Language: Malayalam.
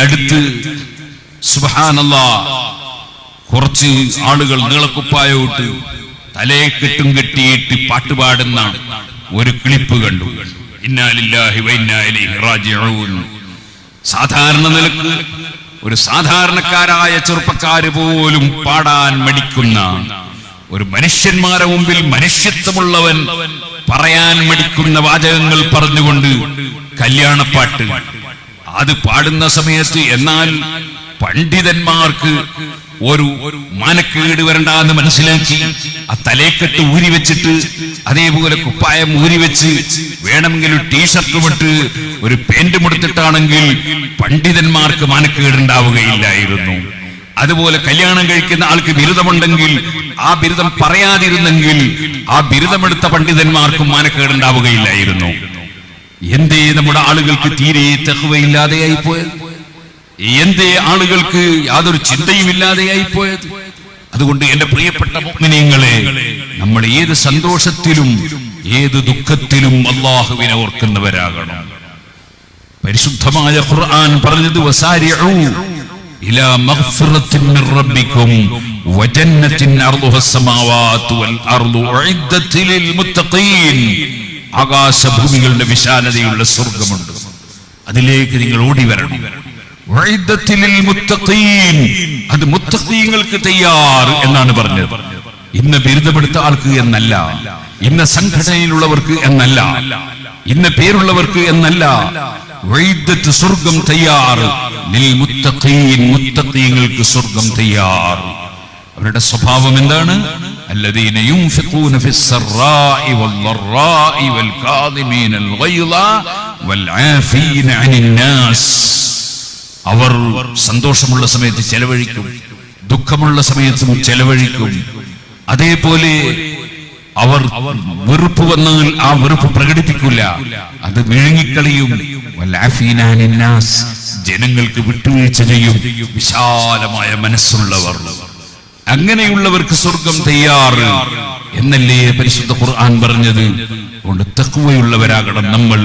അടുത്ത് സുബ്ഹാനല്ലാഹ് കുറച്ച് ആളുകൾ നീളക്കുപ്പായോട്ട് തലയെ കെട്ടും കെട്ടിയിട്ട് പാട്ടുപാടുന്ന ഒരു ക്ലിപ്പ് കണ്ടു. ഇന്നാ ലില്ലാഹി വ ഇന്നാ ഇലൈഹി റാജിഊൻ. സാധാരണ നിലക്ക് ഒരു സാധാരണക്കാരായ ചെറുപ്പക്കാര് പോലും പാടാൻ മടിക്കുന്ന, ഒരു മനുഷ്യന്മാരെ മുമ്പിൽ മനുഷ്യത്വമുള്ളവൻ പറയാൻ മടിക്കുന്ന വാചകങ്ങൾ പറഞ്ഞുകൊണ്ട് കല്യാണപ്പാട്ട് അത് പാടുന്ന സമയത്ത്, എന്നാൽ പണ്ഡിതന്മാർക്ക് ഒരു മാനക്കേട് വരണ്ടെന്ന് മനസ്സിലാക്കി ആ തലേക്കെട്ട് ഊരി വെച്ചിട്ട് അതേപോലെ കുപ്പായം ഊരി വെച്ച് വേണമെങ്കിൽ ഒരു ടീഷർട്ടും ഇട്ട് ഒരു പാന്റും എടുത്തിട്ടാണെങ്കിൽ പണ്ഡിതന്മാർക്ക് മാനക്കേടുണ്ടാവുകയില്ലായിരുന്നു. അതുപോലെ കല്യാണം കഴിക്കുന്ന ആൾക്ക് ബിരുദമുണ്ടെങ്കിൽ ആ ബിരുദം പറയാതിരുന്നെങ്കിൽ ആ ബിരുദമെടുത്ത പണ്ഡിതന്മാർക്കും മാനക്കേടുണ്ടാവുകയില്ലായിരുന്നു. എന്തേ നമ്മുടെ ആളുകൾക്ക് തീരെ തഖ്വയില്ലാതെയായി പോയത്? എന്തേ ആളുകൾക്ക് യാതൊരു ചിന്തയും ഇല്ലാതെയായി പോയത്? അതുകൊണ്ട് എന്റെ പ്രിയപ്പെട്ട മുഅ്മിനീങ്ങളെ, നമ്മൾ ഏത് സന്തോഷത്തിലും ഏത് ദുഃഖത്തിലും അല്ലാഹുവിനെ ഓർക്കുന്നവരാകണം. പരിശുദ്ധമായ ഖുർആൻ പറഞ്ഞത് വസാരിഉ ഇലാ മഗ്ഫിറത്തിൻ മിർ റബ്ബിക്കും വജന്നത്തിൻ അർളുഹസ് സമാവാതു വൽ അർളു ഉഇദ്ദത് ലിൽ മുത്തഖീൻ. ആകാശഭൂമികളുടെ വിശാലതയുള്ള സ്വർഗ്ഗമുണ്ട്, അതിലേക്ക് നിങ്ങൾ ഓടി വരണം. ഉഇദ്ദത് ലിൽ മുത്തഖീൻ, അത് മുത്തഖീങ്ങൾക്ക് തയ്യാർ എന്നാണ് പറഞ്ഞത്. ഇന്ന ബിരുദമെടുത്ത ആൾക്ക് എന്നല്ല, ഇന്ന സംഘടനയിലുള്ളവർക്ക് എന്നല്ല, ഇന്ന പേരുള്ളവർക്ക് എന്നല്ല. ഉഇദ്ദത് സ്വർഗ്ഗം തയ്യാർ ലിൽ മുത്തഖീൻ, മുത്തഖീങ്ങൾക്ക് സ്വർഗ്ഗം തയ്യാർ. അവരുടെ സ്വഭാവം എന്താണ്? الذين ينفقون في السراء والضراء والكاظمين الغيظ والعافين عن الناس. അവർ സന്തോഷമുള്ള സമയത്ത് ചെലവഴിക്കും, ദുഃഖമുള്ള സമയത്തും ചെലവഴിക്കും. അതേപോലെ അവർ വെറുപ്പ് വന്നാൽ ആ വെറുപ്പ് പ്രകടിപ്പിക്കില്ല, അത് വിഴുങ്ങിക്കളിയും. والعافين عن الناس, ജനങ്ങൾക്ക് വിട്ടുവീഴ്ച ചെയ്യും. വിശാലമായ മനസ്സുള്ളവർ, അങ്ങനെയുള്ളവർക്ക് സ്വർഗം തയ്യാർ എന്നല്ലേ പരിശുദ്ധ ഖുർആൻ പറഞ്ഞത്. അതുകൊണ്ട് തഖ്വയുള്ളവരാകണം നമ്മൾ.